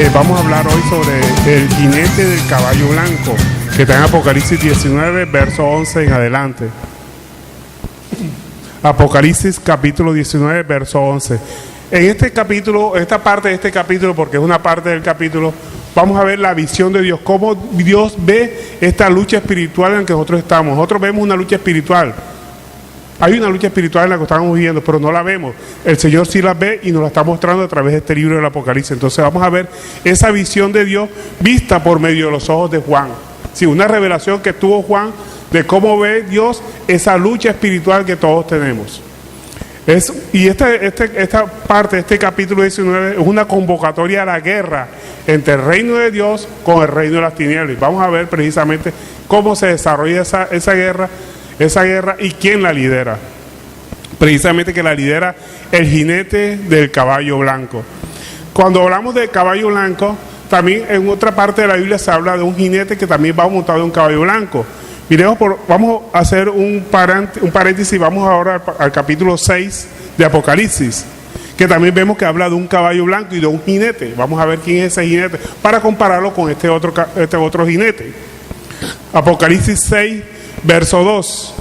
Vamos a hablar hoy sobre el jinete del caballo blanco, que está en Apocalipsis 19, verso 11 en adelante. Apocalipsis capítulo 19, verso 11. En este capítulo, esta parte de este capítulo, porque es una parte del capítulo, vamos a ver la visión de Dios, cómo Dios ve esta lucha espiritual en la que nosotros estamos. Nosotros vemos una lucha espiritual. Hay una lucha espiritual en la que estamos viviendo, pero no la vemos. El Señor sí la ve y nos la está mostrando a través de este libro del Apocalipsis. Entonces vamos a ver esa visión de Dios vista por medio de los ojos de Juan. Sí, una revelación que tuvo Juan de cómo ve Dios esa lucha espiritual que todos tenemos. Esta parte de este capítulo 19 es una convocatoria a la guerra entre el reino de Dios con el reino de las tinieblas. Vamos a ver precisamente cómo se desarrolla esa guerra y quién la lidera. Precisamente que la lidera el jinete del caballo blanco. Cuando hablamos de caballo blanco, también en otra parte de la Biblia se habla de un jinete que también va montado en un caballo blanco. Vamos a hacer un paréntesis, vamos ahora al capítulo 6 de Apocalipsis, que también vemos que habla de un caballo blanco y de un jinete. Vamos a ver quién es ese jinete para compararlo con este otro jinete. Apocalipsis 6, verso 2.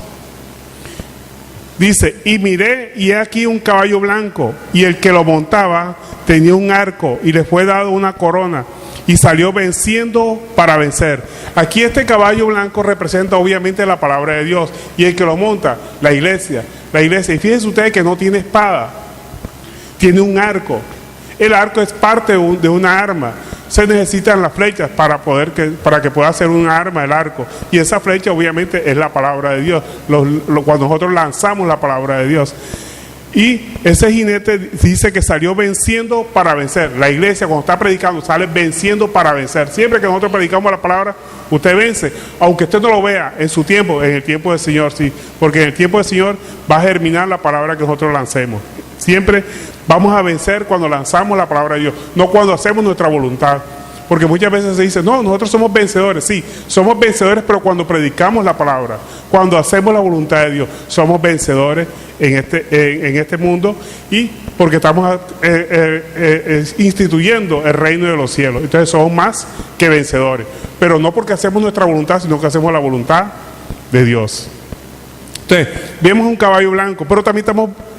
Dice, y miré, y he aquí un caballo blanco, y el que lo montaba tenía un arco, y le fue dado una corona, y salió venciendo para vencer. Aquí este caballo blanco representa obviamente la palabra de Dios, y el que lo monta, la iglesia. Y fíjense ustedes que no tiene espada, tiene un arco. El arco es parte de una arma. Se necesitan las flechas para que pueda ser un arma el arco, y esa flecha obviamente es la palabra de Dios, cuando nosotros lanzamos la palabra de Dios. Y ese jinete dice que salió venciendo para vencer. La iglesia cuando está predicando sale venciendo para vencer. Siempre que nosotros predicamos la palabra, usted vence, aunque usted no lo vea en su tiempo, en el tiempo del Señor, sí, porque en el tiempo del Señor va a germinar la palabra que nosotros lancemos. Siempre vamos a vencer cuando lanzamos la palabra de Dios, no cuando hacemos nuestra voluntad. Porque muchas veces se dice, no, nosotros somos vencedores. Sí, somos vencedores, pero cuando predicamos la palabra, cuando hacemos la voluntad de Dios, somos vencedores en este mundo, y porque estamos instituyendo el reino de los cielos. Entonces somos más que vencedores, pero no porque hacemos nuestra voluntad, sino que hacemos la voluntad de Dios. Entonces, vemos un caballo blanco, pero también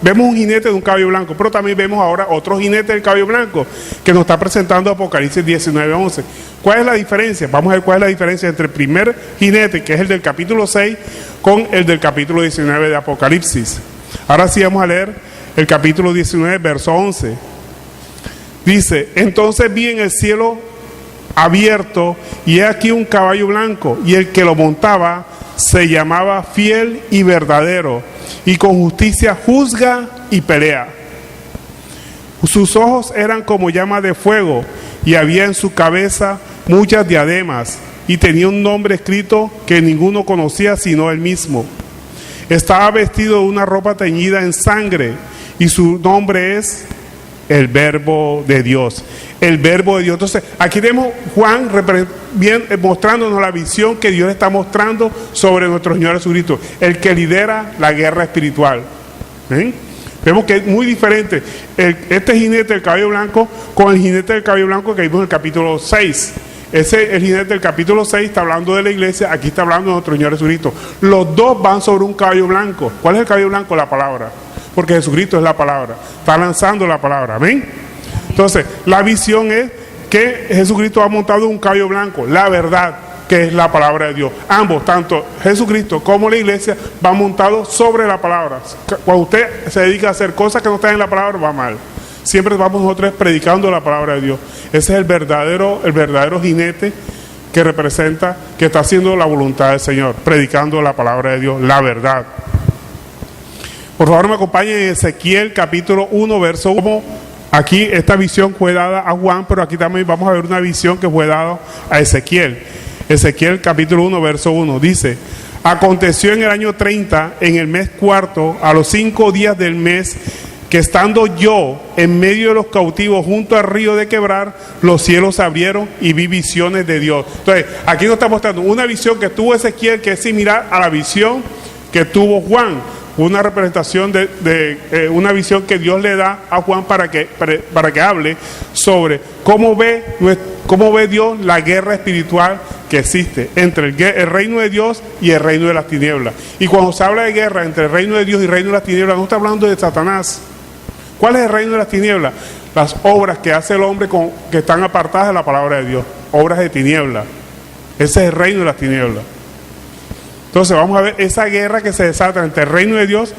vemos un jinete de un caballo blanco, pero también vemos ahora otro jinete del caballo blanco que nos está presentando Apocalipsis 19:11. ¿Cuál es la diferencia? Vamos a ver cuál es la diferencia entre el primer jinete, que es el del capítulo 6, con el del capítulo 19 de Apocalipsis. Ahora sí vamos a leer el capítulo 19, verso 11. Dice, entonces vi en el cielo abierto, y he aquí un caballo blanco, y el que lo montaba se llamaba Fiel y Verdadero, y con justicia juzga y pelea. Sus ojos eran como llamas de fuego, y había en su cabeza muchas diademas, y tenía un nombre escrito que ninguno conocía sino él mismo. Estaba vestido de una ropa teñida en sangre, y su nombre es el Verbo de Dios. El Verbo de Dios. Entonces, aquí tenemos Juan mostrándonos la visión que Dios está mostrando sobre nuestro Señor Jesucristo, el que lidera la guerra espiritual. Vemos que es muy diferente este jinete del caballo blanco con el jinete del caballo blanco que vimos en el capítulo 6. El jinete del capítulo 6 está hablando de la iglesia, aquí está hablando de nuestro Señor Jesucristo. Los dos van sobre un caballo blanco. ¿Cuál es el caballo blanco? La palabra. Porque Jesucristo es la palabra, está lanzando la palabra, ¿amén? Entonces, la visión es que Jesucristo ha montado un caballo blanco, la verdad, que es la palabra de Dios. Ambos, tanto Jesucristo como la iglesia, van montados sobre la palabra. Cuando usted se dedica a hacer cosas que no están en la palabra, va mal. Siempre vamos nosotros predicando la palabra de Dios. Ese es el verdadero jinete que representa, que está haciendo la voluntad del Señor, predicando la palabra de Dios, la verdad. Por favor, me acompañen en Ezequiel capítulo 1, verso 1. Aquí esta visión fue dada a Juan, pero aquí también vamos a ver una visión que fue dada a Ezequiel. Ezequiel capítulo 1, verso 1, dice, aconteció en el año 30, en el mes cuarto, a los 5 días del mes, que estando yo en medio de los cautivos junto al río de Quebrar, los cielos se abrieron y vi visiones de Dios. Entonces, aquí nos está mostrando una visión que tuvo Ezequiel que es similar a la visión que tuvo Juan. una representación de una visión que Dios le da a Juan para que hable sobre cómo ve Dios la guerra espiritual que existe entre el reino de Dios y el reino de las tinieblas. Y cuando se habla de guerra entre el reino de Dios y el reino de las tinieblas, no está hablando de Satanás. ¿Cuál es el reino de las tinieblas? Las obras que hace el hombre que están apartadas de la palabra de Dios, obras de tinieblas. Ese es el reino de las tinieblas. Entonces vamos a ver esa guerra que se desata entre el reino de Dios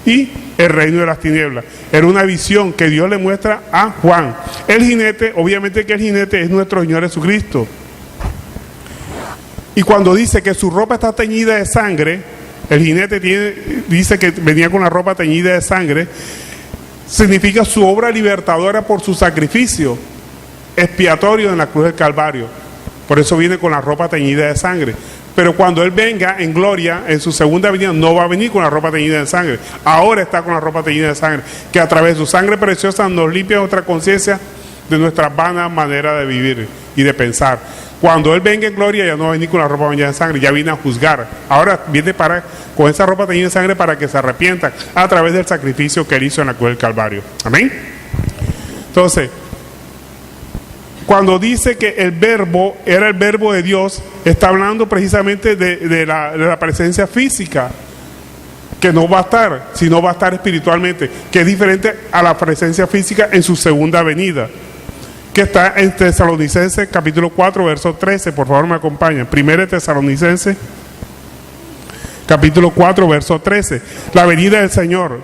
y el reino de las tinieblas. Era una visión que Dios le muestra a Juan. El jinete, obviamente que el jinete es nuestro Señor Jesucristo. Y cuando dice que su ropa está teñida de sangre, el jinete dice que venía con la ropa teñida de sangre, significa su obra libertadora por su sacrificio expiatorio en la cruz del Calvario. Por eso viene con la ropa teñida de sangre. Pero cuando Él venga en gloria, en su segunda venida, no va a venir con la ropa teñida de sangre. Ahora está con la ropa teñida de sangre, que a través de su sangre preciosa nos limpia nuestra conciencia de nuestra vana manera de vivir y de pensar. Cuando Él venga en gloria, ya no va a venir con la ropa teñida de sangre, ya viene a juzgar. Ahora viene con esa ropa teñida de sangre para que se arrepientan a través del sacrificio que Él hizo en la cruz del Calvario. Amén. Entonces, cuando dice que el verbo era el verbo de Dios, está hablando precisamente de la presencia física, que no va a estar, sino va a estar espiritualmente, que es diferente a la presencia física en su segunda venida, que está en Tesalonicenses capítulo 4, verso 13, por favor me acompañan. 1 Tesalonicenses capítulo 4, verso 13, la venida del Señor.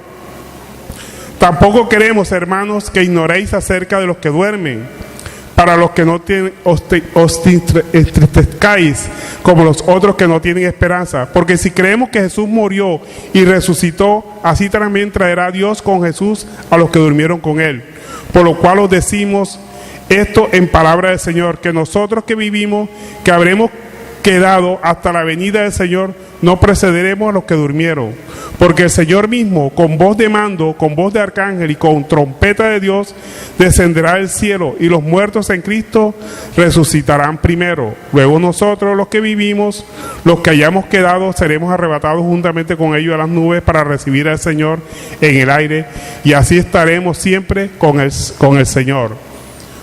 Tampoco queremos, hermanos, que ignoréis acerca de los que duermen, para los que no tienen, os entristezcáis como los otros que no tienen esperanza. Porque si creemos que Jesús murió y resucitó, así también traerá Dios con Jesús a los que durmieron con Él. Por lo cual os decimos esto en palabra del Señor, que nosotros que vivimos, que habremos quedado hasta la venida del Señor, no precederemos a los que durmieron. Porque el Señor mismo, con voz de mando, con voz de arcángel y con trompeta de Dios, descenderá del cielo, y los muertos en Cristo resucitarán primero. Luego nosotros, los que vivimos, los que hayamos quedado, seremos arrebatados juntamente con ellos a las nubes para recibir al Señor en el aire, y así estaremos siempre con el Señor.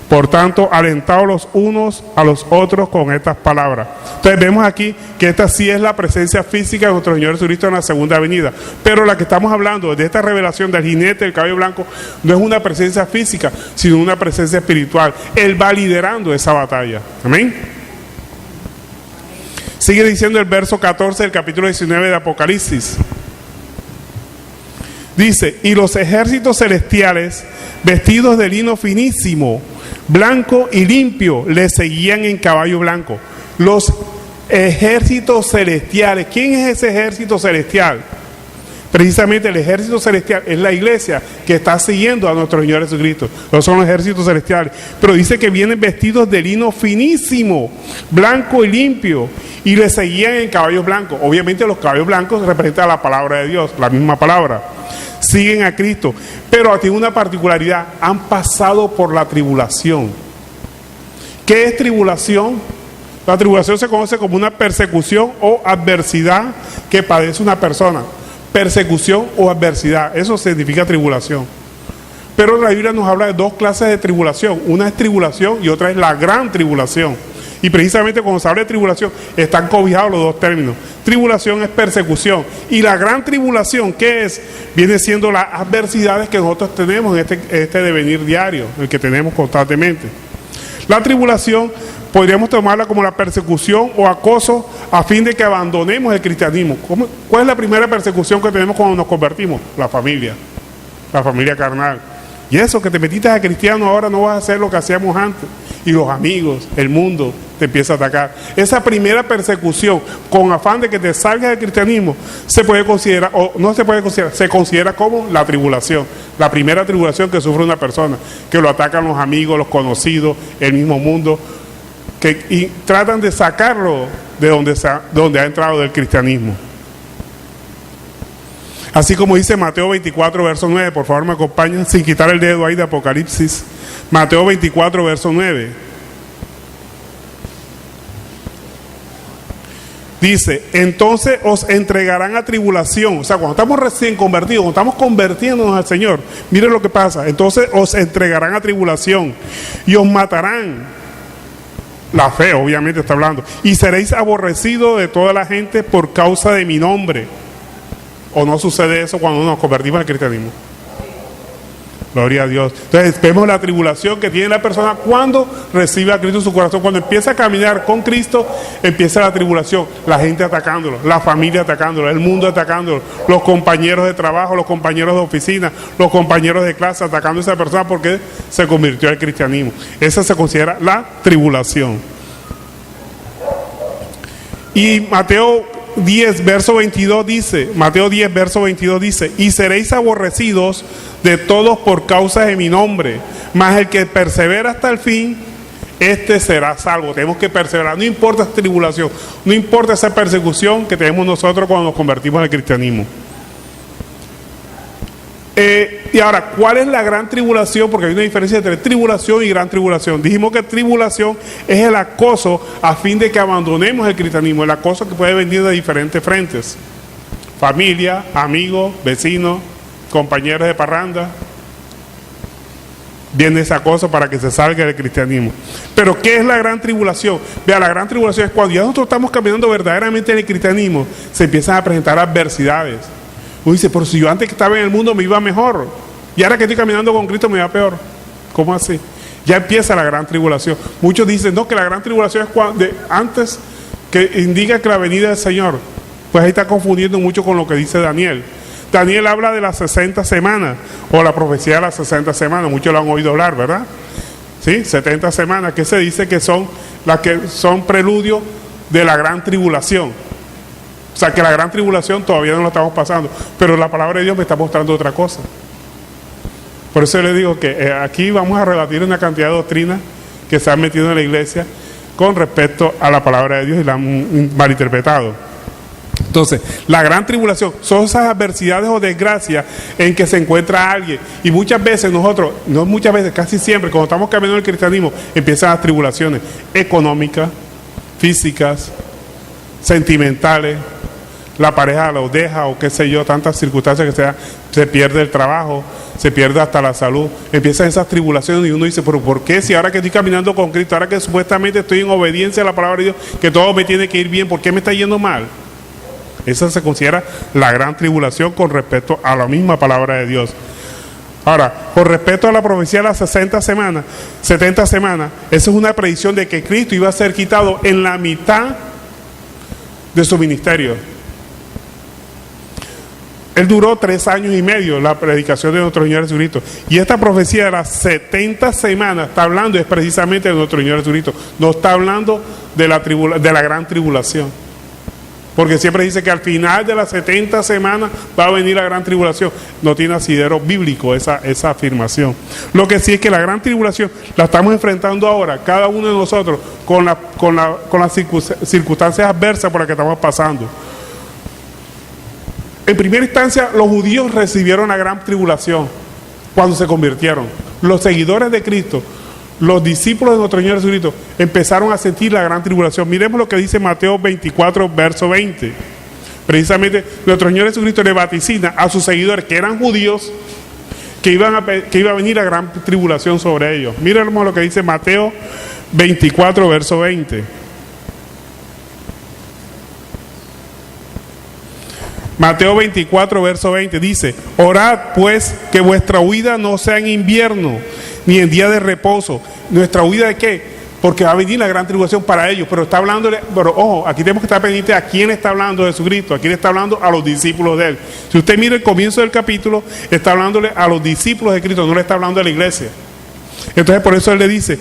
Por tanto, alentaos los unos a los otros con estas palabras. Entonces vemos aquí que esta sí es la presencia física de nuestro Señor Jesucristo en la segunda venida. Pero la que estamos hablando de esta revelación del jinete del caballo blanco no es una presencia física, sino una presencia espiritual. Él va liderando esa batalla. Amén. Sigue diciendo el verso 14 del capítulo 19 de Apocalipsis. Dice, y los ejércitos celestiales, vestidos de lino finísimo, blanco y limpio, le seguían en caballo blanco. Los ejércitos celestiales. ¿Quién es ese ejército celestial? Precisamente el ejército celestial es la iglesia que está siguiendo a nuestro Señor Jesucristo. Esos son los ejércitos celestiales. Pero dice que vienen vestidos de lino finísimo, blanco y limpio, y le seguían en caballos blancos. Obviamente los caballos blancos representan la palabra de Dios, la misma palabra. Siguen a Cristo, pero tiene una particularidad: han pasado por la tribulación. ¿Qué es tribulación? La tribulación se conoce como una persecución o adversidad que padece una persona. Persecución o adversidad, eso significa tribulación. Pero la Biblia nos habla de dos clases de tribulación: una es tribulación y otra es la gran tribulación. Y precisamente cuando se habla de tribulación están cobijados los dos términos. Tribulación es persecución, y la gran tribulación, ¿qué es? Viene siendo las adversidades que nosotros tenemos en este devenir diario, el que tenemos constantemente. La tribulación podríamos tomarla como la persecución o acoso a fin de que abandonemos el cristianismo. ¿Cuál es la primera persecución que tenemos cuando nos convertimos? La familia carnal. Y eso, que te metiste a cristiano, ahora no vas a hacer lo que hacíamos antes. Y los amigos, el mundo te empieza a atacar. Esa primera persecución, con afán de que te salgas del cristianismo, se puede considerar, o no se puede considerar, se considera como la tribulación. La primera tribulación que sufre una persona, que lo atacan los amigos, los conocidos, el mismo mundo, y tratan de sacarlo de donde ha entrado del cristianismo. Así como dice Mateo 24, verso 9, por favor me acompañan, sin quitar el dedo ahí de Apocalipsis. Mateo 24, verso 9. Dice, entonces os entregarán a tribulación. O sea, cuando estamos recién convertidos, cuando estamos convirtiéndonos al Señor, miren lo que pasa. Entonces os entregarán a tribulación y os matarán. La fe, obviamente está hablando. Y seréis aborrecidos de toda la gente por causa de mi nombre. ¿O no sucede eso cuando nos convertimos al cristianismo? Gloria a Dios. Entonces vemos la tribulación que tiene la persona cuando recibe a Cristo en su corazón. Cuando empieza a caminar con Cristo, empieza la tribulación. La gente atacándolo, la familia atacándolo, el mundo atacándolo, los compañeros de trabajo, los compañeros de oficina, los compañeros de clase atacando a esa persona porque se convirtió al cristianismo. Esa se considera la tribulación. Y Mateo 10, verso 22 dice, Mateo 10, verso 22 dice, y seréis aborrecidos de todos por causa de mi nombre, mas el que persevera hasta el fin, este será salvo. Tenemos que perseverar, no importa esa tribulación, no importa esa persecución que tenemos nosotros cuando nos convertimos al cristianismo. Y ahora, ¿cuál es la gran tribulación? Porque hay una diferencia entre tribulación y gran tribulación. Dijimos que tribulación es el acoso a fin de que abandonemos el cristianismo, el acoso que puede venir de diferentes frentes: familia, amigos, vecinos, compañeros de parranda. Viene ese acoso para que se salga del cristianismo. Pero ¿qué es la gran tribulación? Vea, la gran tribulación es cuando ya nosotros estamos caminando verdaderamente en el cristianismo, se empiezan a presentar adversidades. Uno dice, pero si yo antes que estaba en el mundo me iba mejor, y ahora que estoy caminando con Cristo me va peor. ¿Cómo así? Ya empieza la gran tribulación. Muchos dicen, no, que la gran tribulación es cuando, antes que indica que la venida del Señor. Pues ahí está confundiendo mucho con lo que dice Daniel. Daniel habla de las 60 semanas, o la profecía de las 60 semanas, muchos lo han oído hablar, ¿verdad? ¿Sí? 70 semanas, que se dice que son las que son preludio de la gran tribulación. O sea, que la gran tribulación todavía no lo estamos pasando, pero la palabra de Dios me está mostrando otra cosa. Por eso le digo que aquí vamos a rebatir una cantidad de doctrinas que se han metido en la iglesia con respecto a la palabra de Dios y la han malinterpretado. Entonces, la gran tribulación son esas adversidades o desgracias en que se encuentra alguien. Y muchas veces nosotros, no muchas veces, casi siempre, cuando estamos caminando en el cristianismo, empiezan las tribulaciones económicas, físicas, sentimentales. La pareja los deja o qué sé yo, tantas circunstancias que sea, se pierde el trabajo, se pierde hasta la salud, empiezan esas tribulaciones y uno dice, pero ¿por qué si ahora que estoy caminando con Cristo, ahora que supuestamente estoy en obediencia a la palabra de Dios, que todo me tiene que ir bien, ¿por qué me está yendo mal? Esa se considera la gran tribulación con respecto a la misma palabra de Dios. Ahora, con respecto a la profecía de las 60 semanas, 70 semanas, esa es una predicción de que Cristo iba a ser quitado en la mitad de su ministerio. Él duró 3 años y medio la predicación de nuestro Señor Jesucristo. Y esta profecía de las 70 semanas está hablando es precisamente de nuestro Señor Jesucristo. No está hablando de la gran tribulación. Porque siempre dice que al final de las 70 semanas va a venir la gran tribulación. No tiene asidero bíblico esa afirmación. Lo que sí es que la gran tribulación la estamos enfrentando ahora, cada uno de nosotros, con las circunstancias adversas por las que estamos pasando. En primera instancia, los judíos recibieron la gran tribulación cuando se convirtieron. Los seguidores de Cristo, los discípulos de nuestro Señor Jesucristo, empezaron a sentir la gran tribulación. Miremos lo que dice Mateo 24, verso 20. Precisamente, nuestro Señor Jesucristo le vaticina a sus seguidores, que eran judíos, que iba a venir la gran tribulación sobre ellos. Miremos lo que dice Mateo 24, verso 20. Mateo 24, verso 20 dice, orad pues que vuestra huida no sea en invierno, ni en día de reposo. ¿Nuestra huida de qué? Porque va a venir la gran tribulación para ellos, pero está hablándole, pero ojo, aquí tenemos que estar pendientes a quién está hablando de Jesucristo, a quién está hablando a los discípulos de Él. Si usted mira el comienzo del capítulo, está hablándole a los discípulos de Cristo, no le está hablando a la iglesia. Entonces por eso Él le dice,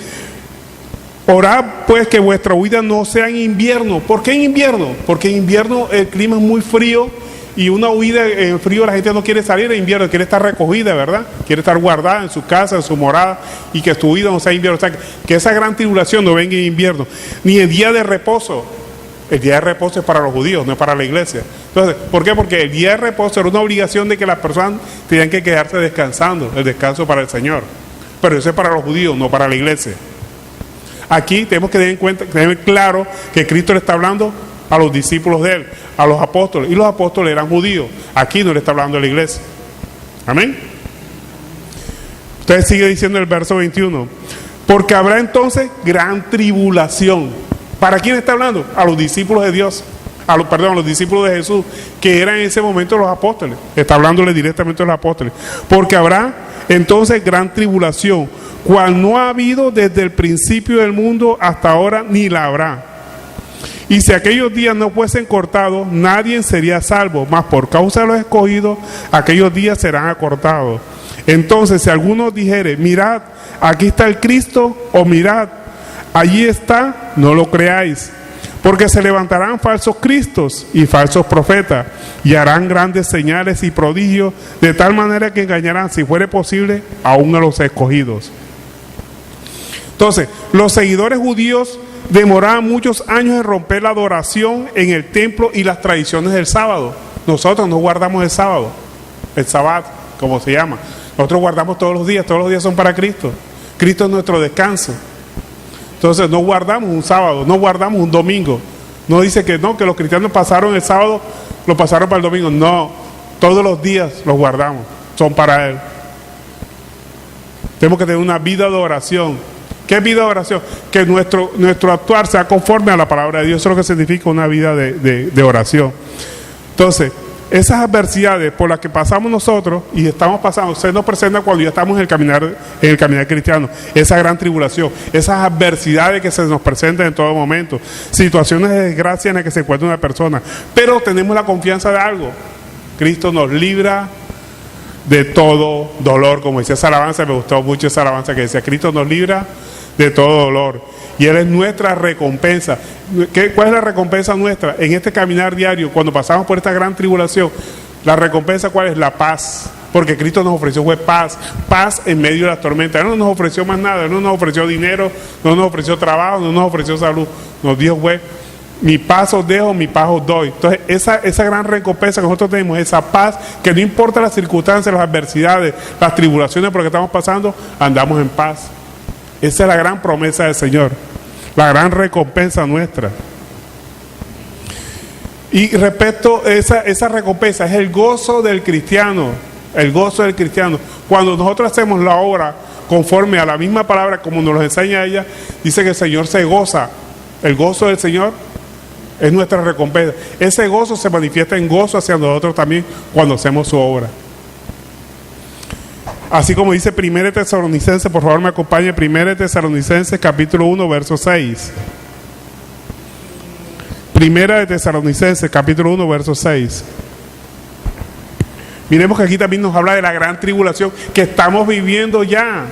orad pues que vuestra huida no sea en invierno. ¿Por qué en invierno? Porque en invierno el clima es muy frío. Y una huida en frío, la gente no quiere salir en invierno, quiere estar recogida, ¿verdad? Quiere estar guardada en su casa, en su morada, y que su huida no sea invierno. O sea, que esa gran tribulación no venga en invierno, ni en día de reposo. El día de reposo es para los judíos, no es para la iglesia. Entonces, ¿por qué? Porque el día de reposo era una obligación de que las personas tenían que quedarse descansando, el descanso para el Señor. Pero eso es para los judíos, no para la iglesia. Aquí tenemos que tener en cuenta, tener claro que Cristo le está hablando a los discípulos de él, a los apóstoles, y los apóstoles eran judíos. Aquí no le está hablando a la iglesia. Amén. Entonces sigue diciendo el verso 21, porque habrá entonces gran tribulación. ¿Para quién está hablando? A los discípulos de Dios, a los discípulos de Jesús, que eran en ese momento los apóstoles. Está hablándole directamente a los apóstoles. Porque habrá entonces gran tribulación, cual no ha habido desde el principio del mundo hasta ahora, ni la habrá. Y si aquellos días no fuesen cortados, nadie sería salvo, mas por causa de los escogidos, aquellos días serán acortados. Entonces, si alguno dijere, mirad, aquí está el Cristo, o mirad, allí está, no lo creáis. Porque se levantarán falsos cristos y falsos profetas, y harán grandes señales y prodigios, de tal manera que engañarán, si fuere posible, aún a los escogidos. Entonces, los seguidores judíos demoraban muchos años en romper la adoración en el templo y las tradiciones del sábado. Nosotros no guardamos el sábado, el sabbat, como se llama. Nosotros guardamos todos los días son para Cristo. Cristo es nuestro descanso. Entonces no guardamos un sábado, no guardamos un domingo. No dice que no, que los cristianos pasaron el sábado, lo pasaron para el domingo. No, todos los días los guardamos, son para Él. Tenemos que tener una vida de oración. ¿Qué es vida de oración? Que nuestro actuar sea conforme a la palabra de Dios. Eso es lo que significa una vida de oración. Entonces, esas adversidades por las que pasamos nosotros y estamos pasando, se nos presenta cuando ya estamos en el caminar cristiano. Esa gran tribulación, esas adversidades que se nos presentan en todo momento, situaciones de desgracia en las que se encuentra una persona. Pero tenemos la confianza de algo. Cristo nos libra de todo dolor, como decía esa alabanza. Me gustó mucho esa alabanza que decía, Cristo nos libra de todo dolor, y Él es nuestra recompensa. ¿Cuál es la recompensa nuestra? En este caminar diario, cuando pasamos por esta gran tribulación, la recompensa, ¿cuál es? La paz, porque Cristo nos ofreció fue paz en medio de las tormentas. Él no nos ofreció más nada, Él no nos ofreció dinero, no nos ofreció trabajo, no nos ofreció salud, nos dijo, fue, mi paz os dejo, mi paz os doy. Entonces esa gran recompensa que nosotros tenemos, esa paz, que no importa las circunstancias, las adversidades, las tribulaciones por las que estamos pasando, andamos en paz. Esa es la gran promesa del Señor, la gran recompensa nuestra. Y respecto a esa recompensa, es el gozo del cristiano, el gozo del cristiano. Cuando nosotros hacemos la obra conforme a la misma palabra, como nos lo enseña ella, dice que el Señor se goza. El gozo del Señor es nuestra recompensa. Ese gozo se manifiesta en gozo hacia nosotros también cuando hacemos su obra. Así como dice 1 Tesalonicenses, por favor me acompañe, 1 Tesalonicenses capítulo 1, verso 6. 1 Tesalonicenses capítulo 1, verso 6. Miremos que aquí también nos habla de la gran tribulación que estamos viviendo ya.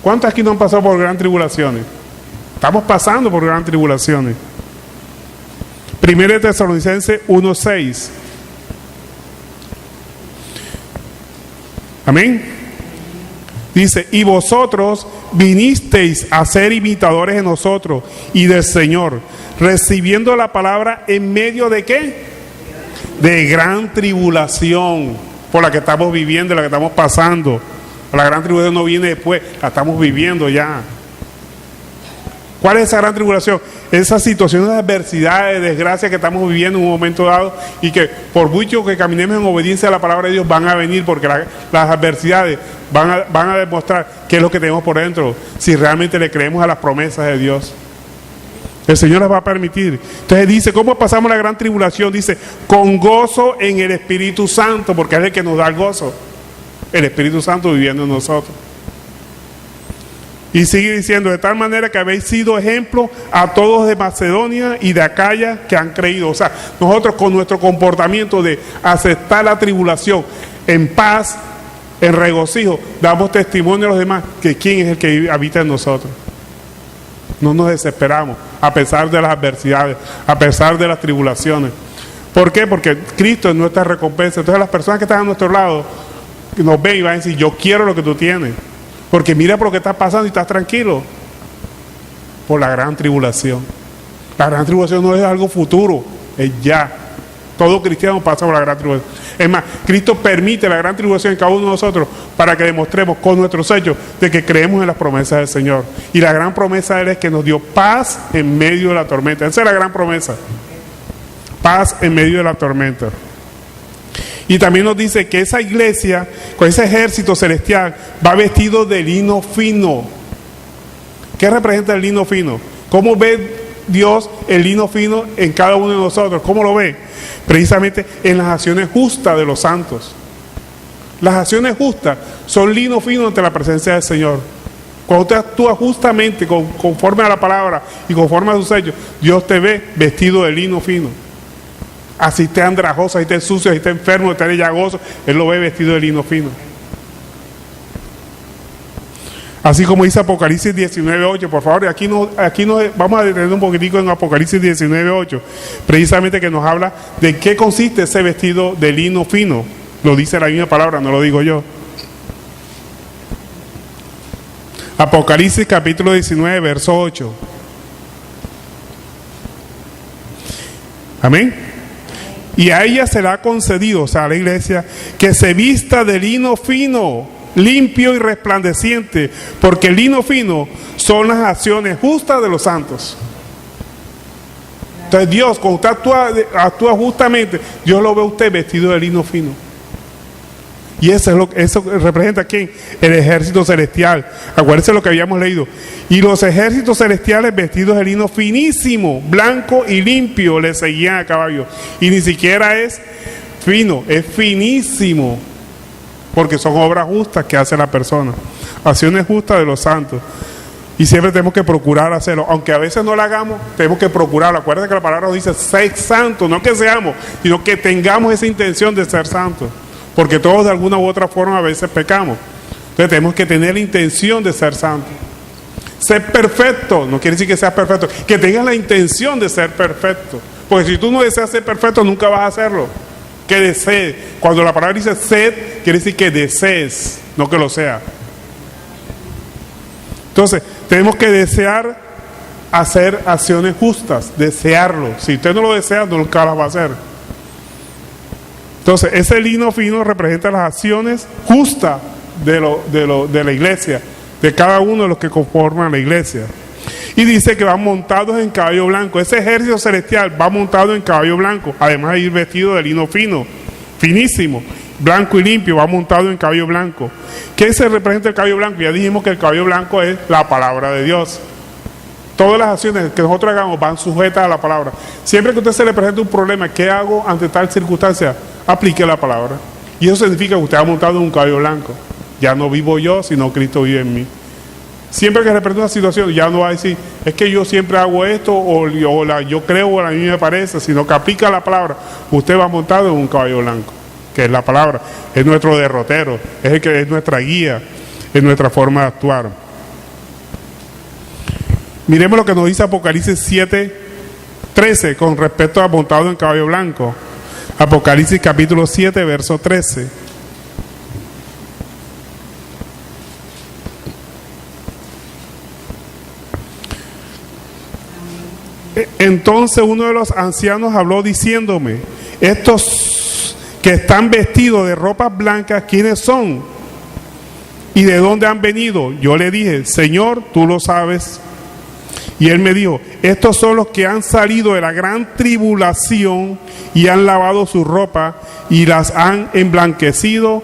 ¿Cuántos aquí no han pasado por gran tribulaciones? Estamos pasando por gran tribulaciones. 1 Tesalonicenses 1, 6. Amén. Dice, y vosotros vinisteis a ser imitadores de nosotros y del Señor, recibiendo la palabra en medio de ¿qué? De gran tribulación por la que estamos viviendo, la que estamos pasando. La gran tribulación no viene después, la estamos viviendo ya. ¿Cuál es esa gran tribulación? Esas situaciones de adversidad, de desgracia que estamos viviendo en un momento dado, y que por mucho que caminemos en obediencia a la palabra de Dios van a venir, porque las adversidades van a demostrar qué es lo que tenemos por dentro, si realmente le creemos a las promesas de Dios. El Señor las va a permitir. Entonces dice, ¿cómo pasamos la gran tribulación? Dice, con gozo en el Espíritu Santo, porque es el que nos da el gozo, el Espíritu Santo viviendo en nosotros. Y sigue diciendo, de tal manera que habéis sido ejemplo a todos de Macedonia y de Acaya que han creído. O sea, nosotros con nuestro comportamiento de aceptar la tribulación en paz, en regocijo, damos testimonio a los demás que quién es el que habita en nosotros. No nos desesperamos a pesar de las adversidades, a pesar de las tribulaciones. ¿Por qué? Porque Cristo es nuestra recompensa. Entonces las personas que están a nuestro lado nos ven y van a decir, yo quiero lo que tú tienes. Porque mira por lo que estás pasando y estás tranquilo. Por la gran tribulación. La gran tribulación no es algo futuro, es ya. Todo cristiano pasa por la gran tribulación. Es más, Cristo permite la gran tribulación en cada uno de nosotros para que demostremos con nuestros hechos de que creemos en las promesas del Señor. Y la gran promesa de Él es que nos dio paz en medio de la tormenta. Esa es la gran promesa. Paz en medio de la tormenta. Y también nos dice que esa iglesia, con ese ejército celestial, va vestido de lino fino. ¿Qué representa el lino fino? ¿Cómo ve Dios el lino fino en cada uno de nosotros? ¿Cómo lo ve? Precisamente en las acciones justas de los santos. Las acciones justas son lino fino ante la presencia del Señor. Cuando usted actúa justamente, conforme a la palabra y conforme a sus hechos, Dios te ve vestido de lino fino. Así esté andrajoso, así esté sucio, así esté enfermo, esté llagoso, Él lo ve vestido de lino fino. Así como dice Apocalipsis 19:8, por favor, aquí nos vamos a detener un poquitico en Apocalipsis 19:8, precisamente que nos habla de qué consiste ese vestido de lino fino. Lo dice la misma palabra, no lo digo yo. Apocalipsis capítulo 19, verso 8. Amén. Y a ella será concedido, o sea, a la iglesia, que se vista de lino fino, limpio y resplandeciente, porque el lino fino son las acciones justas de los santos. Entonces Dios, cuando usted actúa justamente, Dios lo ve a usted vestido de lino fino. Y eso representa ¿quién? El ejército celestial. Acuérdense lo que habíamos leído. Y los ejércitos celestiales vestidos de lino finísimo, blanco y limpio, le seguían a caballo. Y ni siquiera es fino, es finísimo. Porque son obras justas que hace la persona. Acciones justas de los santos. Y siempre tenemos que procurar hacerlo. Aunque a veces no lo hagamos, tenemos que procurarlo. Acuérdense que la palabra nos dice, sed santos. No que seamos, sino que tengamos esa intención de ser santos. Porque todos de alguna u otra forma a veces pecamos. Entonces tenemos que tener la intención de ser santos. Ser perfecto, no quiere decir que seas perfecto, que tengas la intención de ser perfecto. Porque si tú no deseas ser perfecto, nunca vas a hacerlo. Que desees. Cuando la palabra dice sed, quiere decir que desees, no que lo sea. Entonces, tenemos que desear hacer acciones justas, desearlo. Si usted no lo desea, nunca las va a hacer. Entonces, ese lino fino representa las acciones justas de la iglesia, de cada uno de los que conforman la iglesia. Y dice que van montados en caballo blanco. Ese ejército celestial va montado en caballo blanco, además de ir vestido de lino fino, finísimo, blanco y limpio, va montado en caballo blanco. ¿Qué se representa el caballo blanco? Ya dijimos que el caballo blanco es la palabra de Dios. Todas las acciones que nosotros hagamos van sujetas a la palabra. Siempre que a usted se le presente un problema, ¿qué hago ante tal circunstancia? Aplique la palabra. Y eso significa que usted ha montado en un caballo blanco. Ya no vivo yo, sino Cristo vive en mí. Siempre que se presenta una situación, ya no va a decir, es que yo siempre hago esto, yo creo, o a mí me parece, sino que aplica la palabra. Usted va montado en un caballo blanco, que es la palabra, es nuestro derrotero, es el que es nuestra guía, es nuestra forma de actuar. Miremos lo que nos dice Apocalipsis 7:13 con respecto a montado en caballo blanco. Apocalipsis capítulo 7, verso 13. Entonces uno de los ancianos habló diciéndome, estos que están vestidos de ropas blancas, ¿quiénes son? ¿Y de dónde han venido? Yo le dije, Señor, tú lo sabes. Y él me dijo, estos son los que han salido de la gran tribulación y han lavado su ropa y las han emblanquecido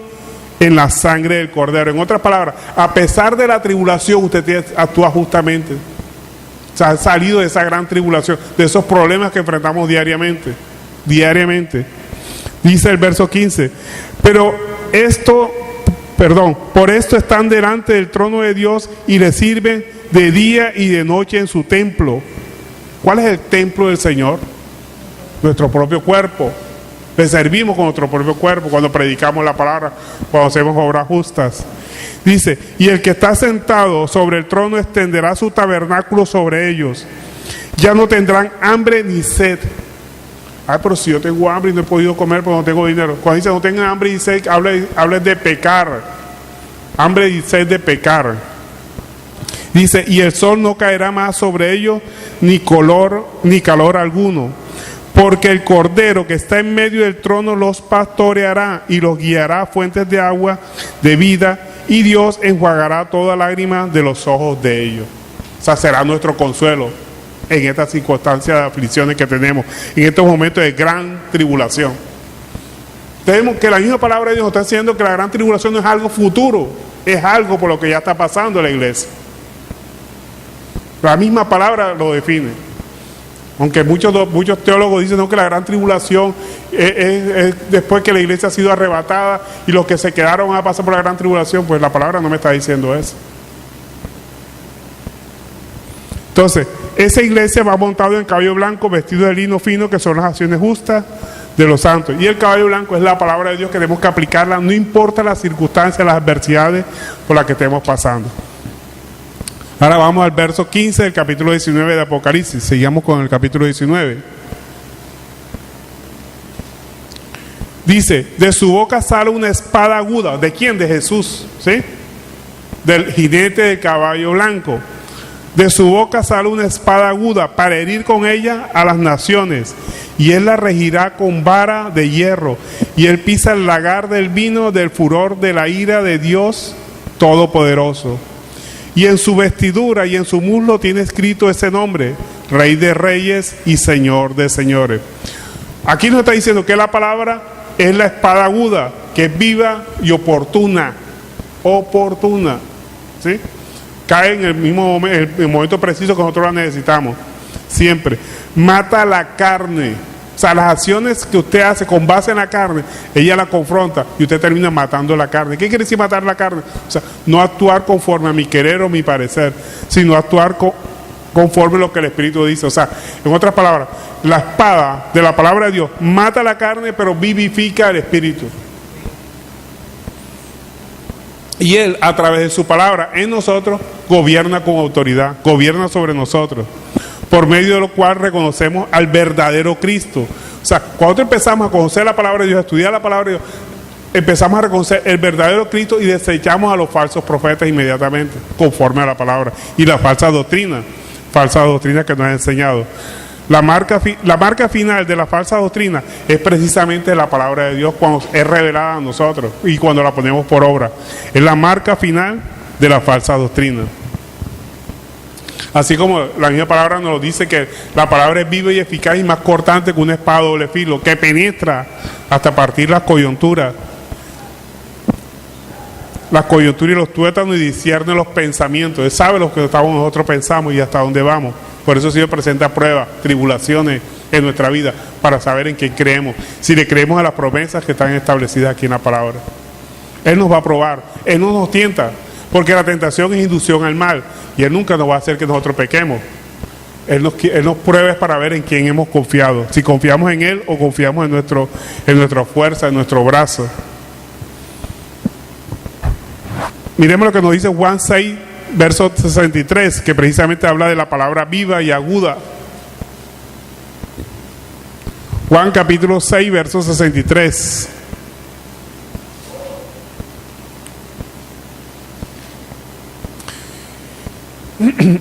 en la sangre del Cordero. En otras palabras, a pesar de la tribulación, usted actúa justamente. O sea, ha salido de esa gran tribulación, de esos problemas que enfrentamos diariamente. Dice el verso 15, por esto están delante del trono de Dios y le sirven de día y de noche en su templo. ¿Cuál es el templo del Señor? Nuestro propio cuerpo. Le servimos con nuestro propio cuerpo cuando predicamos la palabra, cuando hacemos obras justas. Dice, y el que está sentado sobre el trono extenderá su tabernáculo sobre ellos. Ya no tendrán hambre ni sed. Ay, pero si yo tengo hambre y no he podido comer porque no tengo dinero. Cuando dice no tengan hambre y sed, habla de pecar. Hambre y sed de pecar. Dice, y el sol no caerá más sobre ellos, ni calor alguno. Porque el Cordero que está en medio del trono los pastoreará y los guiará a fuentes de agua de vida, y Dios enjuagará toda lágrima de los ojos de ellos. O sea, será nuestro consuelo en estas circunstancias de aflicciones que tenemos, en estos momentos de gran tribulación. Tenemos que la misma palabra de Dios nos está diciendo que la gran tribulación no es algo futuro, es algo por lo que ya está pasando en la iglesia. La misma palabra lo define. Aunque muchos teólogos dicen no, que la gran tribulación es después que la iglesia ha sido arrebatada y los que se quedaron van a pasar por la gran tribulación, pues la palabra no me está diciendo eso. Entonces, esa iglesia va montado en caballo blanco, vestido de lino fino, que son las acciones justas de los santos. Y el caballo blanco es la palabra de Dios, que tenemos que aplicarla, no importa las circunstancias, las adversidades por las que estemos pasando. Ahora vamos al verso 15 del capítulo 19 de Apocalipsis. Seguimos con el capítulo 19. Dice, de su boca sale una espada aguda. ¿De quién? De Jesús, ¿sí? Del jinete del caballo blanco. De su boca sale una espada aguda para herir con ella a las naciones. Y él la regirá con vara de hierro. Y él pisa el lagar del vino del furor de la ira de Dios Todopoderoso. Y en su vestidura y en su muslo tiene escrito ese nombre, Rey de Reyes y Señor de Señores. Aquí nos está diciendo que la palabra es la espada aguda, que es viva y oportuna. Oportuna, ¿sí? Cae en el momento preciso que nosotros la necesitamos, siempre. Mata la carne. O sea, las acciones que usted hace con base en la carne, ella la confronta y usted termina matando la carne. ¿Qué quiere decir matar la carne? O sea, no actuar conforme a mi querer o mi parecer, sino actuar conforme a lo que el Espíritu dice. O sea, en otras palabras, la espada de la palabra de Dios mata la carne, pero vivifica el Espíritu. Y Él, a través de su palabra en nosotros, gobierna con autoridad, gobierna sobre nosotros, por medio de lo cual reconocemos al verdadero Cristo. O sea, cuando empezamos a conocer la palabra de Dios, a estudiar la palabra de Dios, empezamos a reconocer el verdadero Cristo y desechamos a los falsos profetas inmediatamente, conforme a la palabra, y la falsa doctrina que nos ha enseñado. La marca final de la falsa doctrina es precisamente la palabra de Dios cuando es revelada a nosotros y cuando la ponemos por obra. Es la marca final de la falsa doctrina. Así como la misma palabra nos dice que la palabra es viva y eficaz y más cortante que una espada de doble filo, que penetra hasta partir las coyunturas y los tuétanos, y discierne los pensamientos. Él sabe lo que nosotros pensamos y hasta dónde vamos. Por eso Dios presenta pruebas, tribulaciones en nuestra vida, para saber en qué creemos, si le creemos a las promesas que están establecidas aquí en la palabra. Él nos va a probar, Él no nos tienta, porque la tentación es inducción al mal, y Él nunca nos va a hacer que nosotros pequemos. Él nos prueba para ver en quién hemos confiado, si confiamos en Él o confiamos en nuestra fuerza, en nuestro brazo. Miremos lo que nos dice Juan 6, verso 63, que precisamente habla de la palabra viva y aguda. Juan capítulo 6, verso 63.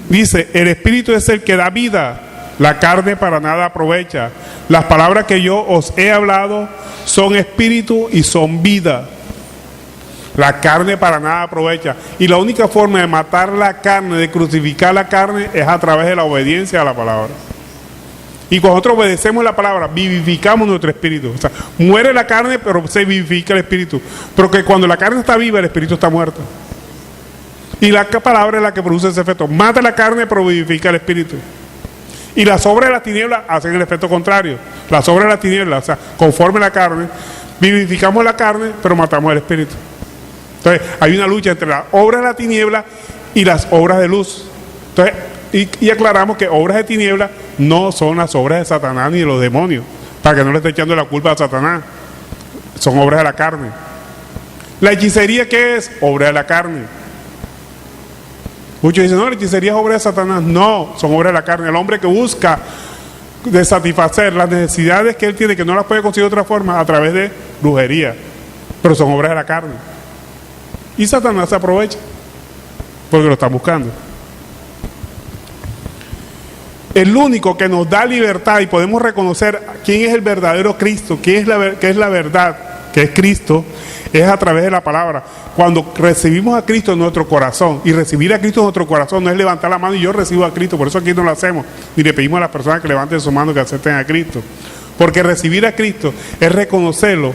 Dice, el Espíritu es el que da vida, la carne para nada aprovecha. Las palabras que yo os he hablado son espíritu y son vida. La carne para nada aprovecha. Y la única forma de matar la carne, de crucificar la carne, es a través de la obediencia a la palabra. Y cuando nosotros obedecemos la palabra, vivificamos nuestro espíritu. O sea, muere la carne, pero se vivifica el espíritu. Pero que cuando la carne está viva, el espíritu está muerto. Y la palabra es la que produce ese efecto. Mata la carne, pero vivifica el espíritu. Y las obras de las tinieblas hacen el efecto contrario. Las obras de las tinieblas, o sea, conforme a la carne, vivificamos la carne, pero matamos el espíritu. Entonces, hay una lucha entre las obras de la tiniebla y las obras de luz. Entonces, y aclaramos que obras de tiniebla no son las obras de Satanás ni de los demonios, para que no le esté echando la culpa a Satanás. Son obras de la carne. La hechicería, ¿qué es? Obra de la carne. Muchos dicen, no, la hechicería es obra de Satanás. No, son obras de la carne. El hombre que busca de satisfacer las necesidades que él tiene, que no las puede conseguir de otra forma, a través de brujería. Pero son obras de la carne. Y Satanás se aprovecha, porque lo está buscando. el único que nos da libertad y podemos reconocer quién es el verdadero Cristo, qué es la verdad, que es Cristo, es a través de la palabra. Cuando recibimos a Cristo en nuestro corazón, y recibir a Cristo en nuestro corazón no es levantar la mano y yo recibo a Cristo, por eso aquí no lo hacemos, ni le pedimos a las personas que levanten su mano que acepten a Cristo, porque recibir a Cristo es reconocerlo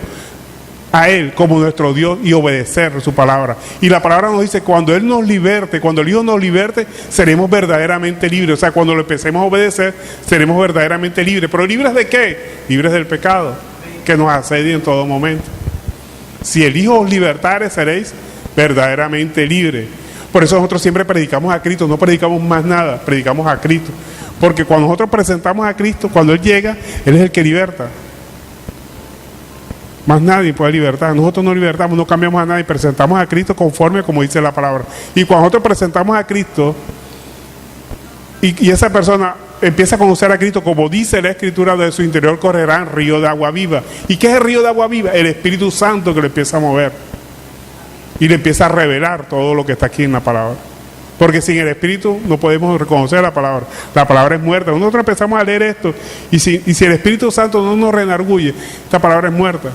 a Él como nuestro Dios y obedecer su palabra. Y la palabra nos dice, cuando Él nos liberte, cuando el Hijo nos liberte, seremos verdaderamente libres. O sea, cuando lo empecemos a obedecer, seremos verdaderamente libres. ¿Pero libres de qué? Libres del pecado, que nos asedia en todo momento. Si el Hijo os libertare, seréis verdaderamente libres. Por eso nosotros siempre predicamos a Cristo, no predicamos más nada, predicamos a Cristo. Porque cuando nosotros presentamos a Cristo, cuando Él llega, Él es el que liberta. Más nadie puede libertar. Nosotros no libertamos, no cambiamos a nadie, presentamos a Cristo conforme como dice la palabra. Y cuando nosotros presentamos a Cristo y esa persona empieza a conocer a Cristo, como dice la Escritura, de su interior correrán río de agua viva. ¿Y qué es el río de agua viva? El Espíritu Santo que le empieza a mover y le empieza a revelar todo lo que está aquí en la palabra. Porque sin el Espíritu no podemos reconocer la palabra. La palabra es muerta. Nosotros empezamos a leer esto y si el Espíritu Santo no nos redarguye, esta palabra es muerta.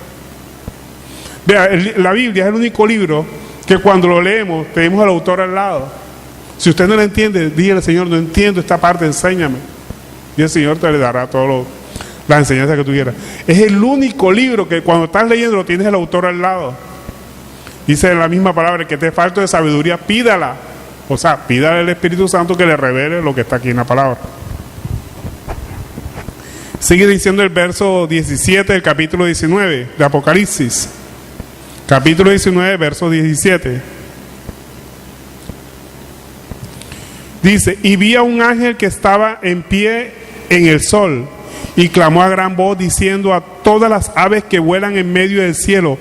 Vea, la Biblia es el único libro que cuando lo leemos tenemos al autor al lado. Si usted no lo entiende, dígale: Señor, no entiendo esta parte, enséñame. Y el Señor te le dará todas las enseñanzas que tú quieras. Es el único libro que cuando estás leyendo lo tienes el autor al lado. Dice la misma palabra: que te falta de sabiduría, pídala. O sea, pídale al Espíritu Santo que le revele lo que está aquí en la palabra. Sigue diciendo el verso 17 del capítulo 19 de Apocalipsis. Capítulo 19, verso 17. Dice: y vi a un ángel que estaba en pie en el sol, y clamó a gran voz diciendo a todas las aves que vuelan en medio del cielo: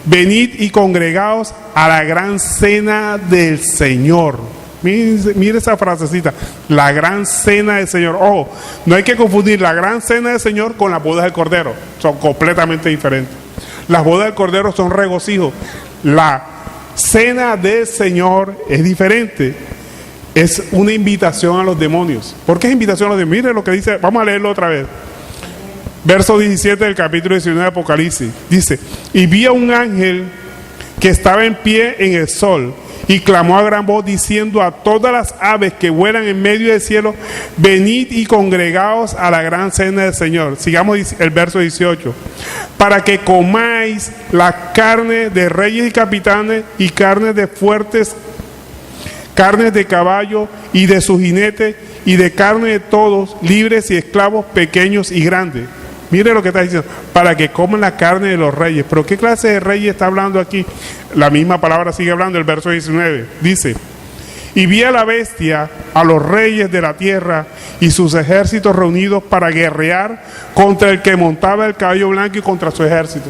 venid y congregaos a la gran cena del Señor. Mire esa frasecita, la gran cena del Señor. Ojo, no hay que confundir la gran cena del Señor con las bodas del Cordero, son completamente diferentes. Las bodas del Cordero son regocijo, la cena del Señor es diferente. Es una invitación a los demonios. ¿Por qué es invitación a los demonios? Mire lo que dice, vamos a leerlo otra vez. Verso 17 del capítulo 19 de Apocalipsis. Dice: y vi a un ángel que estaba en pie en el sol, y clamó a gran voz diciendo a todas las aves que vuelan en medio del cielo: venid y congregaos a la gran cena del Señor. Sigamos el verso 18. Para que comáis la carne de reyes y capitanes, y carne de fuertes, carnes de caballo y de sus jinetes, y de carne de todos, libres y esclavos, pequeños y grandes. Mire lo que está diciendo: para que coman la carne de los reyes. ¿Pero qué clase de reyes está hablando aquí? La misma palabra sigue hablando, el verso 19. Dice: y vi a la bestia, a los reyes de la tierra y sus ejércitos reunidos para guerrear contra el que montaba el caballo blanco y contra su ejército.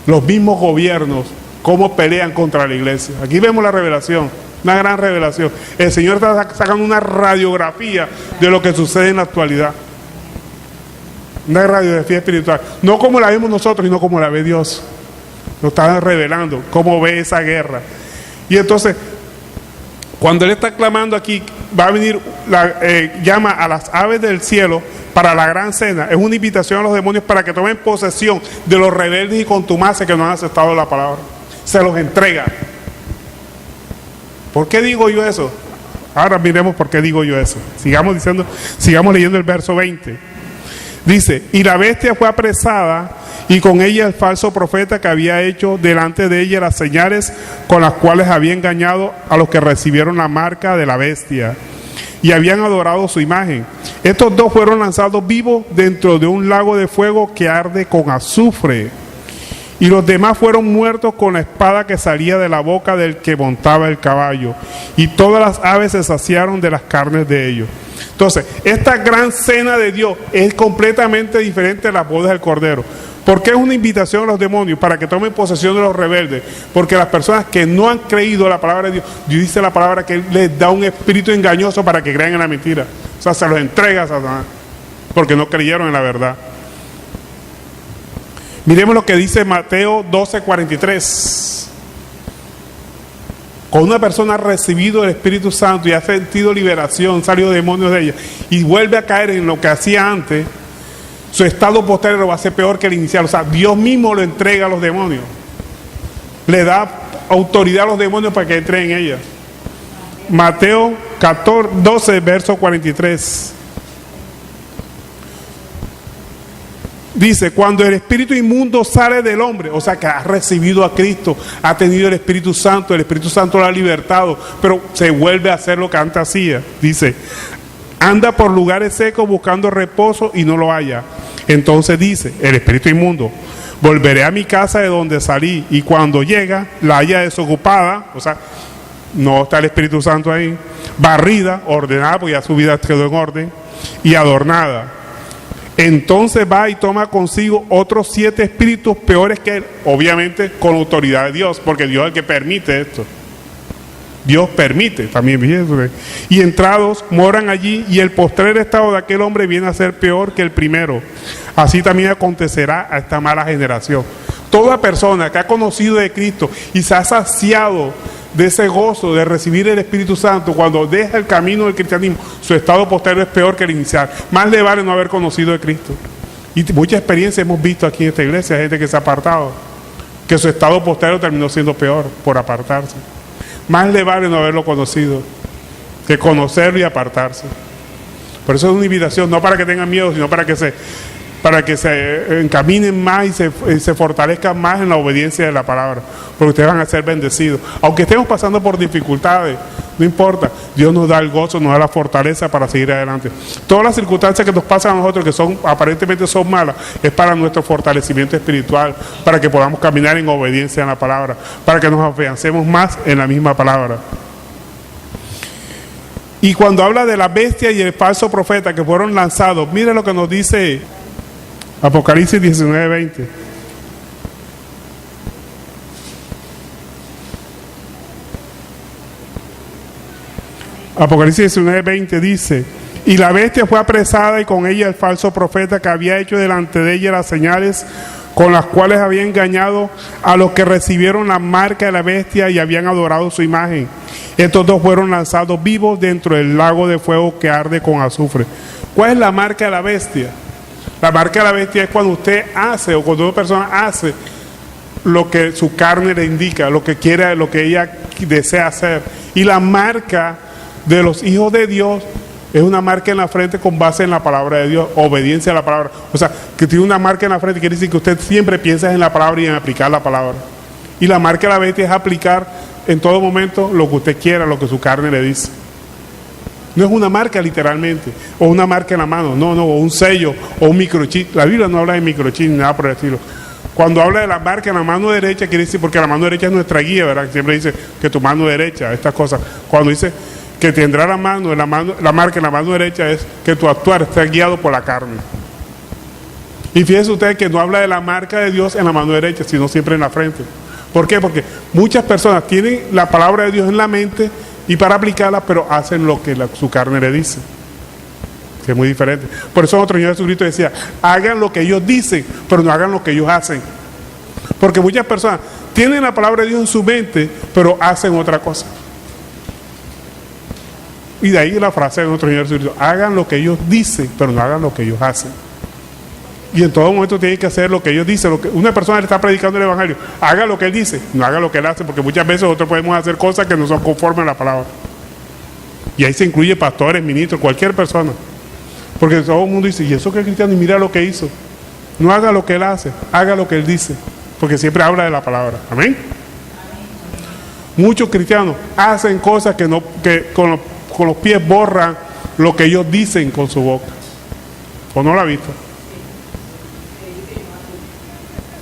Los mismos gobiernos, cómo pelean contra la iglesia. Aquí vemos la revelación, una gran revelación. El Señor está sacando una radiografía de lo que sucede en la actualidad. Una radiografía espiritual, no como la vemos nosotros, sino como la ve Dios. Nos está revelando cómo ve esa guerra. Y entonces, cuando Él está clamando aquí, va a venir, llama a las aves del cielo para la gran cena. Es una invitación a los demonios para que tomen posesión de los rebeldes y contumaces que no han aceptado la palabra. Se los entrega. ¿Por qué digo yo eso? Ahora miremos por qué digo yo eso. Sigamos leyendo el verso 20. Dice: y la bestia fue apresada, y con ella el falso profeta que había hecho delante de ella las señales con las cuales había engañado a los que recibieron la marca de la bestia y habían adorado su imagen. Estos dos fueron lanzados vivos dentro de un lago de fuego que arde con azufre, y los demás fueron muertos con la espada que salía de la boca del que montaba el caballo, y todas las aves se saciaron de las carnes de ellos. Entonces, esta gran cena de Dios es completamente diferente a las bodas del Cordero. ¿Por qué es una invitación a los demonios? Para que tomen posesión de los rebeldes. Porque las personas que no han creído la palabra de Dios, Dios dice la palabra que Él les da un espíritu engañoso para que crean en la mentira. O sea, se los entrega a Satanás, porque no creyeron en la verdad. Miremos lo que dice Mateo 12:43. Cuando una persona ha recibido el Espíritu Santo y ha sentido liberación, salido demonios de ella, y vuelve a caer en lo que hacía antes, su estado posterior va a ser peor que el inicial. O sea, Dios mismo lo entrega a los demonios. Le da autoridad a los demonios para que entren en ella. Mateo 12, verso 43. Dice, cuando el espíritu inmundo sale del hombre, o sea que ha recibido a Cristo, ha tenido el Espíritu Santo lo ha libertado, pero se vuelve a hacer lo que antes hacía. Dice, anda por lugares secos buscando reposo y no lo halla. Entonces dice, el espíritu inmundo, volveré a mi casa de donde salí, y cuando llega, la halla desocupada, o sea, no está el Espíritu Santo ahí, barrida, ordenada, porque ya su vida quedó en orden, y adornada. Entonces va y toma consigo otros 7 espíritus peores que él, obviamente con autoridad de Dios, porque Dios es el que permite esto. Dios permite también. Y entrados moran allí, y el postrer estado de aquel hombre viene a ser peor que el primero. Así también acontecerá a esta mala generación. Toda persona que ha conocido de Cristo y se ha saciado de ese gozo de recibir el Espíritu Santo, cuando deja el camino del cristianismo, su estado posterior es peor que el inicial. Más le vale no haber conocido de Cristo. Y mucha experiencia hemos visto aquí en esta iglesia, gente que se ha apartado, que su estado posterior terminó siendo peor por apartarse. Más le vale no haberlo conocido que conocerlo y apartarse. Por eso es una invitación, no para que tengan miedo, sino para que se encaminen más y se fortalezcan más en la obediencia de la palabra, porque ustedes van a ser bendecidos. Aunque estemos pasando por dificultades, no importa, Dios nos da el gozo, nos da la fortaleza para seguir adelante. Todas las circunstancias que nos pasan a nosotros, que aparentemente son malas, es para nuestro fortalecimiento espiritual, para que podamos caminar en obediencia a la palabra, para que nos afiancemos más en la misma palabra. Y cuando habla de la bestia y el falso profeta que fueron lanzados, mire lo que nos dice Apocalipsis 19:20. Apocalipsis 19:20 dice, y la bestia fue apresada y con ella el falso profeta que había hecho delante de ella las señales con las cuales había engañado a los que recibieron la marca de la bestia y habían adorado su imagen. Estos dos fueron lanzados vivos dentro del lago de fuego que arde con azufre. ¿Cuál es la marca de la bestia? La marca de la bestia es cuando usted hace, o cuando una persona hace lo que su carne le indica, lo que quiere, lo que ella desea hacer. Y la marca de los hijos de Dios es una marca en la frente con base en la palabra de Dios, obediencia a la palabra. O sea, que tiene una marca en la frente quiere decir que usted siempre piensa en la palabra y en aplicar la palabra. Y la marca de la bestia es aplicar en todo momento lo que usted quiera, lo que su carne le dice. No es una marca literalmente, o una marca en la mano, no, o un sello, o un microchip. La Biblia no habla de microchip ni nada por el estilo. Cuando habla de la marca en la mano derecha, quiere decir, porque la mano derecha es nuestra guía, ¿verdad? Siempre dice que tu mano derecha, estas cosas. Cuando dice que tendrá la marca en la mano derecha, es que tu actuar está guiado por la carne. Y fíjense ustedes que no habla de la marca de Dios en la mano derecha, sino siempre en la frente. ¿Por qué? Porque muchas personas tienen la palabra de Dios en la mente y para aplicarla, pero hacen lo que su carne le dice, que es muy diferente. Por eso nuestro Señor Jesucristo decía, hagan lo que ellos dicen, pero no hagan lo que ellos hacen. Porque muchas personas tienen la palabra de Dios en su mente, pero hacen otra cosa. Y de ahí la frase de nuestro Señor Jesucristo, hagan lo que ellos dicen, pero no hagan lo que ellos hacen. Y en todo momento tienen que hacer lo que ellos dicen. Una persona le está predicando el evangelio, haga lo que él dice, no haga lo que él hace, porque muchas veces nosotros podemos hacer cosas que no son conformes a la palabra. Y ahí se incluye pastores, ministros, cualquier persona. Porque todo el mundo dice, ¿y eso que es cristiano? Y mira lo que hizo. No haga lo que él hace, haga lo que él dice, porque siempre habla de la palabra. Amén. Muchos cristianos hacen cosas que con los pies borran lo que ellos dicen con su boca. ¿O no lo ha visto?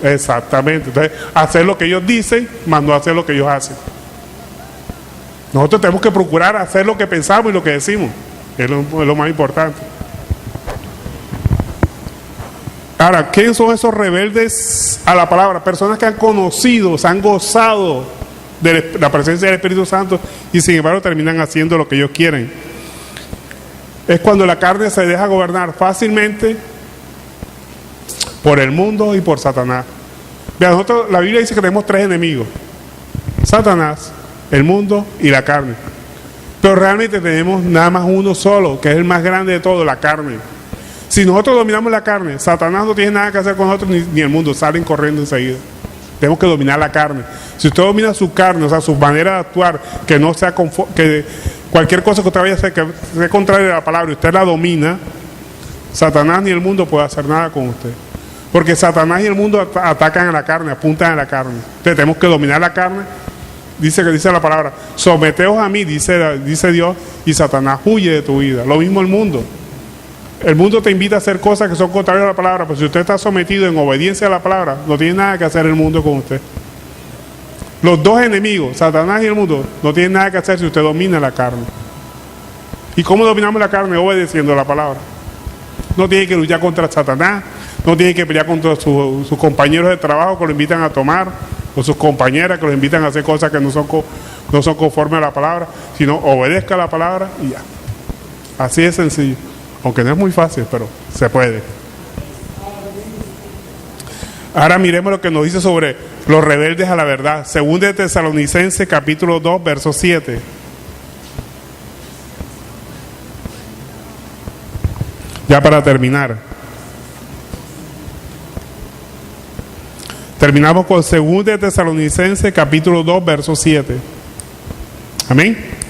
Exactamente. Entonces, hacer lo que ellos dicen, más no hacer lo que ellos hacen. Nosotros tenemos que procurar hacer lo que pensamos y lo que decimos. Es lo más importante. Ahora, ¿quiénes son esos rebeldes a la palabra? Personas que han conocido, se han gozado de la presencia del Espíritu Santo y sin embargo terminan haciendo lo que ellos quieren. Es cuando la carne se deja gobernar fácilmente por el mundo y por Satanás. Vean, nosotros, la Biblia dice que tenemos 3 enemigos: Satanás, el mundo y la carne. Pero realmente tenemos nada más uno solo, que es el más grande de todo, la carne. Si nosotros dominamos la carne, Satanás no tiene nada que hacer con nosotros ni el mundo, salen corriendo enseguida. Tenemos que dominar la carne. Si usted domina su carne, o sea, su manera de actuar, que no sea que cualquier cosa que usted vaya a hacer que sea contraria a la palabra y usted la domina, Satanás ni el mundo puede hacer nada con usted. Porque Satanás y el mundo atacan a la carne, apuntan a la carne. Entonces tenemos que dominar la carne. Dice la palabra, someteos a mí, dice Dios, y Satanás huye de tu vida. Lo mismo el mundo. El mundo te invita a hacer cosas que son contrarias a la palabra, pero si usted está sometido en obediencia a la palabra, no tiene nada que hacer el mundo con usted. Los dos enemigos, Satanás y el mundo, no tienen nada que hacer si usted domina la carne. ¿Y cómo dominamos la carne? Obedeciendo la palabra. No tiene que luchar contra Satanás, no tiene que pelear contra sus compañeros de trabajo que lo invitan a tomar, o sus compañeras que los invitan a hacer cosas que no son conformes a la palabra, sino obedezca la palabra y ya. Así de sencillo. Aunque no es muy fácil, pero se puede. Ahora miremos lo que nos dice sobre los rebeldes a la verdad. Segunda de Tesalonicenses, capítulo 2, verso 7. Ya para terminar. Terminamos con Segunda de Tesalonicenses, capítulo 2, verso 7. Amén.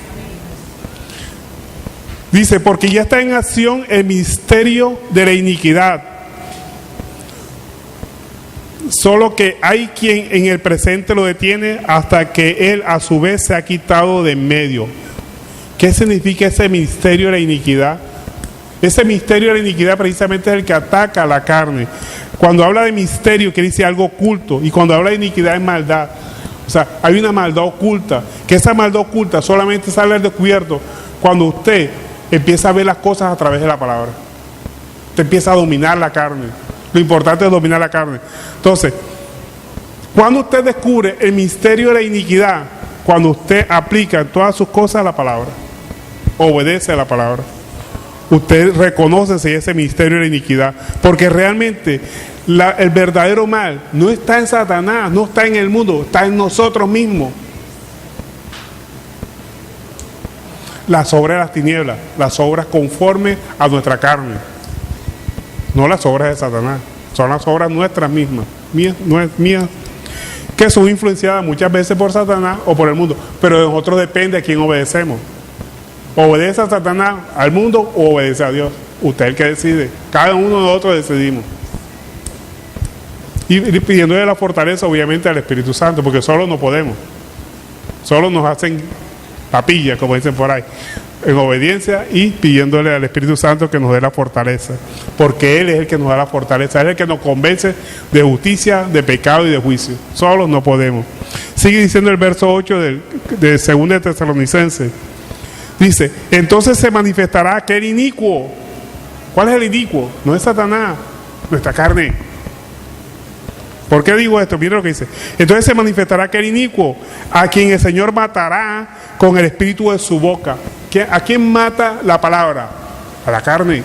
Dice, porque ya está en acción el misterio de la iniquidad. Solo que hay quien en el presente lo detiene hasta que él a su vez se ha quitado de en medio. ¿Qué significa ese misterio de la iniquidad? Ese misterio de la iniquidad precisamente es el que ataca a la carne. Cuando habla de misterio quiere decir algo oculto, y cuando habla de iniquidad es maldad. O sea, hay una maldad oculta, que esa maldad oculta solamente sale al descubierto cuando usted empieza a ver las cosas a través de la palabra. Usted empieza a dominar la carne. Lo importante es dominar la carne. Entonces, cuando usted descubre el misterio de la iniquidad, cuando usted aplica en todas sus cosas la palabra, obedece a la palabra, usted reconoce ese misterio de la iniquidad, porque realmente el verdadero mal no está en Satanás, no está en el mundo, está en nosotros mismos. Las obras de las tinieblas, las obras conformes a nuestra carne, no las obras de Satanás, son las obras nuestras mismas, mías, que son influenciadas muchas veces por Satanás o por el mundo, pero de nosotros depende a quién obedecemos. ¿Obedece a Satanás, al mundo, o obedece a Dios? Usted es el que decide. Cada uno de nosotros decidimos. Y pidiéndole la fortaleza, obviamente, al Espíritu Santo, porque solo no podemos. Solo nos hacen papilla, como dicen por ahí, en obediencia y pidiéndole al Espíritu Santo que nos dé la fortaleza. Porque Él es el que nos da la fortaleza. Él es el que nos convence de justicia, de pecado y de juicio. Solo no podemos. Sigue diciendo el verso 8 de 2 de Tesalonicenses. Dice, entonces se manifestará aquel inicuo. ¿Cuál es el inicuo? No es Satanás, nuestra carne. ¿Por qué digo esto? Mira lo que dice. Entonces se manifestará aquel inicuo, a quien el Señor matará con el espíritu de su boca. ¿A quién mata la palabra? A la carne.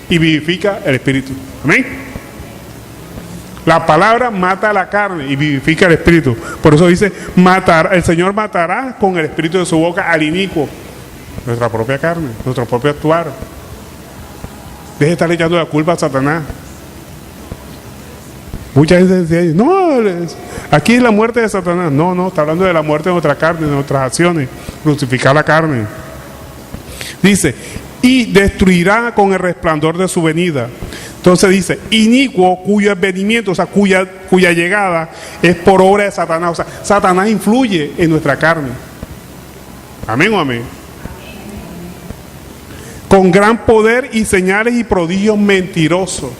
Y vivifica el espíritu. ¿Amén? La palabra mata a la carne y vivifica el espíritu. Por eso dice, el Señor matará con el espíritu de su boca al inicuo. Nuestra propia carne, nuestro propio actuar. Deje de estar echando la culpa a Satanás. Mucha gente dice, no, aquí es la muerte de Satanás. No, está hablando de la muerte de nuestra carne, de nuestras acciones, crucificar la carne. Dice, y destruirá con el resplandor de su venida. Entonces dice, inicuo cuyo advenimiento, o sea, cuya llegada es por obra de Satanás. O sea, Satanás influye en nuestra carne. Amén o amén. Con gran poder y señales y prodigios mentirosos.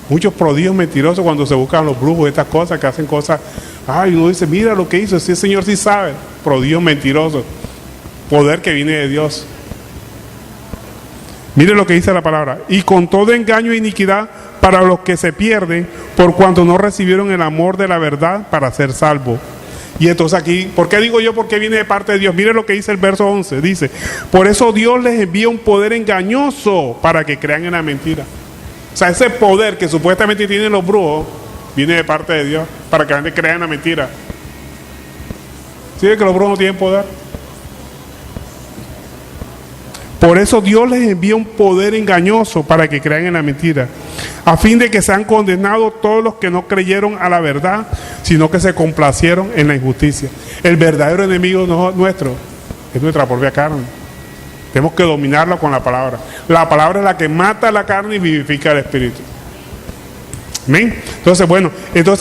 Muchos prodigios mentirosos cuando se buscan los brujos, estas cosas que hacen cosas. Ay, uno dice, mira lo que hizo, si el Señor sí sabe. Prodigios mentirosos. Poder que viene de Dios. Mire lo que dice la palabra. Y con todo engaño e iniquidad para los que se pierden, por cuanto no recibieron el amor de la verdad para ser salvos. Y entonces aquí, ¿por qué digo yo? Porque viene de parte de Dios. Mire lo que dice el verso 11. Dice, por eso Dios les envía un poder engañoso para que crean en la mentira. O sea, ese poder que supuestamente tienen los brujos, viene de parte de Dios para que la gente crea en la mentira. ¿Sí ve que los brujos no tienen poder? Por eso Dios les envía un poder engañoso para que crean en la mentira, a fin de que sean condenados todos los que no creyeron a la verdad, sino que se complacieron en la injusticia. El verdadero enemigo nuestro es nuestra propia carne. Tenemos que dominarla con la palabra. La palabra es la que mata la carne y vivifica el espíritu. ¿Amén? Entonces, bueno,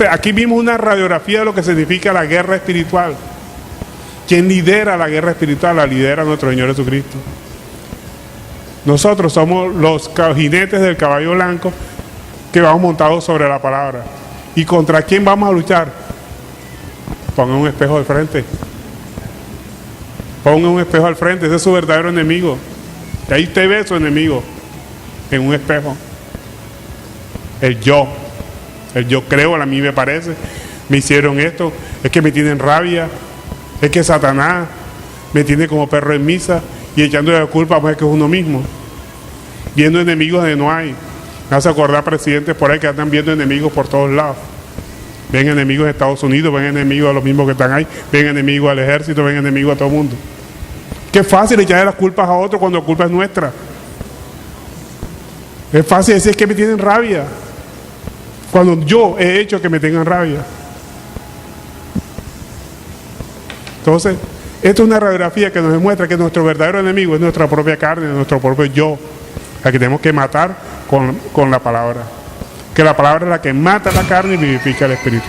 aquí vimos una radiografía de lo que significa la guerra espiritual. ¿Quién lidera la guerra espiritual? La lidera nuestro Señor Jesucristo. Nosotros somos los jinetes del caballo blanco que vamos montados sobre la palabra. ¿Y contra quién vamos a luchar? Pongan un espejo al frente. Pongan un espejo al frente. Ese es su verdadero enemigo. Y ahí usted ve a su enemigo en un espejo. El yo creo, a mí me parece, me hicieron esto, es que me tienen rabia, es que Satanás me tiene como perro en misa y echándole la culpa pues, que es uno mismo, viendo enemigos donde no hay. Me hace acordar presidentes por ahí que andan viendo enemigos por todos lados. Ven enemigos de Estados Unidos, ven enemigos a los mismos que están ahí, ven enemigos al ejército, ven enemigos a todo el mundo. Qué fácil echarle las culpas a otro cuando la culpa es nuestra. Es fácil decir que me tienen rabia cuando yo he hecho que me tengan rabia. Entonces, esto es una radiografía que nos demuestra que nuestro verdadero enemigo es nuestra propia carne, nuestro propio yo, la que tenemos que matar con la palabra. Que la palabra es la que mata la carne y vivifica el espíritu.